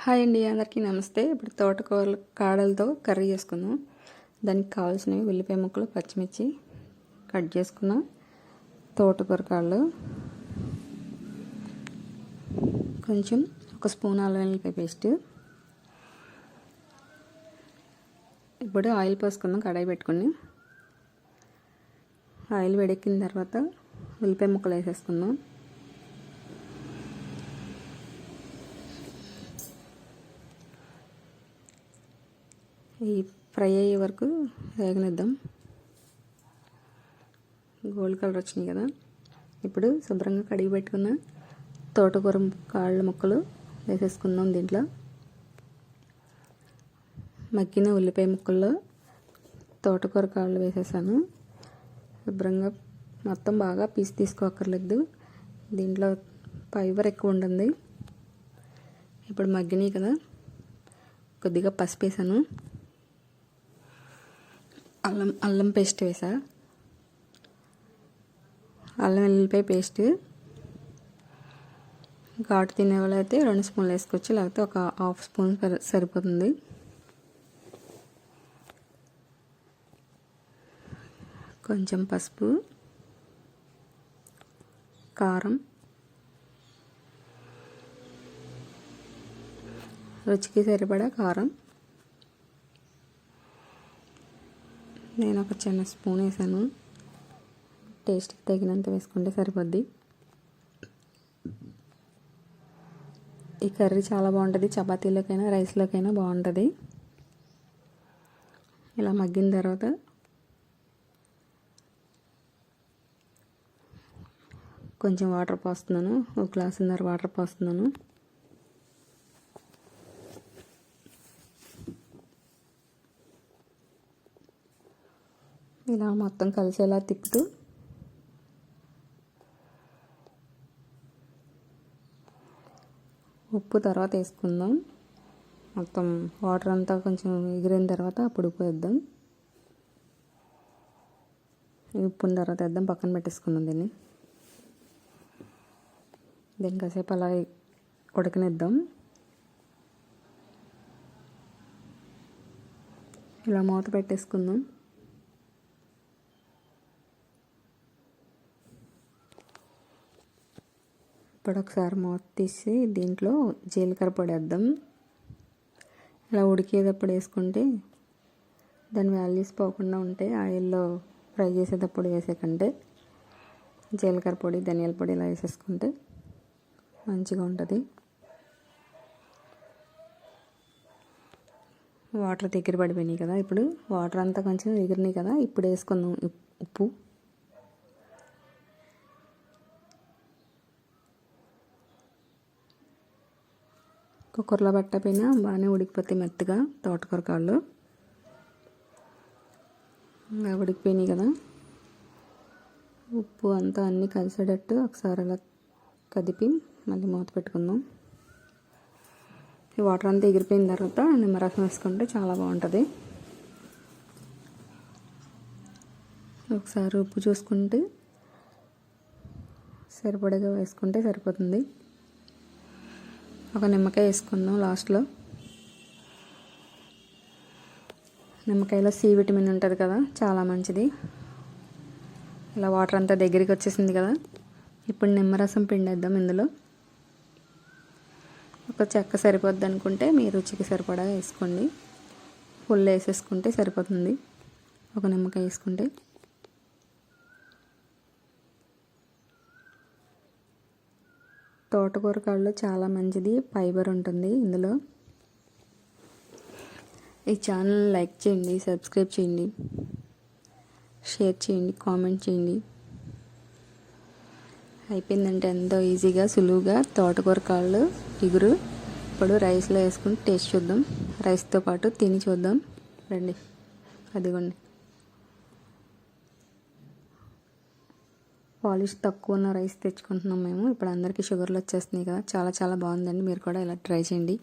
Hi అండి, అందరికీ నమస్తే. ఇప్పుడు తోటకూర కాడలతో కర్రీ చేసుకుందాం. దానికి కావాల్సినవి ఉల్లిపాయ ముక్కలు, పచ్చిమిర్చి కట్ చేసుకున్నాం, తోటకూర కాడలు, కొంచెం 1 స్పూన్ అల్లం వెల్లుల్లిపాయ పేస్ట్. ఇప్పుడు ఆయిల్ పోసుకుందాం. కడాయి పెట్టుకుని ఆయిల్ వేడెక్కిన తర్వాత ఉల్లిపాయ ముక్కలు వేసేసుకుందాం. ఈ ఫ్రై అయ్యే వరకు వేగనిద్దాం. గోల్డ్ కలర్ వచ్చినాయి కదా. ఇప్పుడు శుభ్రంగా కడిగి పెట్టుకున్న తోటకూర కాళ్ళ ముక్కలు వేసేసుకుందాం. దీంట్లో మగ్గిన ఉల్లిపాయ ముక్కల్లో తోటకూర కాళ్ళు వేసేసాను. శుభ్రంగా మొత్తం బాగా పీస్ తీసుకోక్కర్లేదు, దీంట్లో ఫైబర్ ఎక్కువ ఉంటుంది. ఇప్పుడు మగ్గినాయి కదా, కొద్దిగా పసుపు వేసాను, అల్లం పేస్ట్ వేసా, అల్లం వెల్లుల్లిపాయ పేస్ట్. ఘాటు తినే వాళ్ళు అయితే 2 స్పూన్లు వేసుకోవచ్చు, లేకపోతే ఒక 1/2 స్పూన్ సరిపోతుంది. కొంచెం పసుపు, కారం, రుచికి సరిపడా కారం. నేను ఒక చిన్న స్పూన్ వేసాను, టేస్ట్కి తగినంత వేసుకుంటే సరిపోద్ది. ఈ కర్రీ చాలా బాగుంటుంది, చపాతీలోకైనా రైస్లోకైనా బాగుంటుంది. ఇలా మగ్గిన తర్వాత కొంచెం వాటర్ పోస్తున్నాను, 1 గ్లాసున్నర వాటర్ పోస్తున్నాను. ఇలా మొత్తం కలిసేలా తిప్పుతూ ఉప్పు తర్వాత వేసుకుందాం. మొత్తం వాటర్ అంతా కొంచెం ఎగిరిన తర్వాత అప్పుడు ఉప్పు వేద్దాం. ఉప్పున తర్వాత వేద్దాం, పక్కన పెట్టేసుకుందాం. దీన్ని కాసేపు అలా ఉడకనిద్దాం. ఇలా మూత పెట్టేసుకుందాం. ఇప్పుడు ఒకసారి మూత తీసి దీంట్లో జీలకర్ర పొడి వేద్దాం. ఇలా ఉడికేటప్పుడు వేసుకుంటే దాని వాల్యూస్ పోకుండా ఉంటాయి. ఆయిల్లో ఫ్రై చేసేటప్పుడు వేసే కంటే జీలకర్ర పొడి, ధనియాల పొడి ఇలా వేసేసుకుంటే మంచిగా ఉంటుంది. వాటర్ దగ్గర పడిపోయినాయి కదా, ఇప్పుడు వాటర్ అంతా కొంచెం ఎగిరినాయి కదా, ఇప్పుడు వేసుకుందాం ఉప్పు. కుక్కర్లో పెట్టకపోయినా బాగానే ఉడికిపోతాయి మెత్తగా తోటకూర కాళ్ళు. ఉడికిపోయినాయి కదా, ఉప్పు అంతా అన్నీ కలిసేటట్టు ఒకసారి అలా కదిపి మళ్ళీ మూత పెట్టుకుందాం. ఈ వాటర్ అంతా ఎగిరిపోయిన తర్వాత నిమ్మరసం వేసుకుంటే చాలా బాగుంటుంది. ఒకసారి ఉప్పు చూసుకుంటే సరిపడగా వేసుకుంటే సరిపోతుంది. ఒక నిమ్మకాయ వేసుకుందాం లాస్ట్లో. నిమ్మకాయలో సి విటమిన్ ఉంటుంది కదా, చాలా మంచిది. ఇలా వాటర్ అంతా దగ్గరికి వచ్చేసింది కదా, ఇప్పుడు నిమ్మరసం పిండేద్దాం. ఇందులో ఒక చెక్క సరిపోద్ది అనుకుంటే మీ రుచికి సరిపడా వేసుకోండి, ఫుల్ వేసేసుకుంటే సరిపోతుంది. ఒక నిమ్మకాయ వేసుకుంటే తోటకూర కాళ్ళు చాలా మంచిది, ఫైబర్ ఉంటుంది ఇందులో. ఈ ఛానల్ లైక్ చేయండి, సబ్స్క్రైబ్ చేయండి, షేర్ చేయండి, కామెంట్ చేయండి. అయిపోయిందంటే ఎంతో ఈజీగా సులువుగా తోటకూర కాళ్ళు ఇగురు. ఇప్పుడు రైస్లో వేసుకుని టేస్ట్ చూద్దాం, రైస్తో పాటు తిని చూద్దాం రండి. అదిగోండి, పాలిష్ తక్కువ ఉన్న రైస్ తెచ్చుకుంటున్నాం మేము. ఇప్పుడు అందరికీ షుగర్లు వచ్చేస్తున్నాయి కదా, చాలా చాలా బాగుందండి. మీరు కూడా ఇలా ట్రై చేయండి.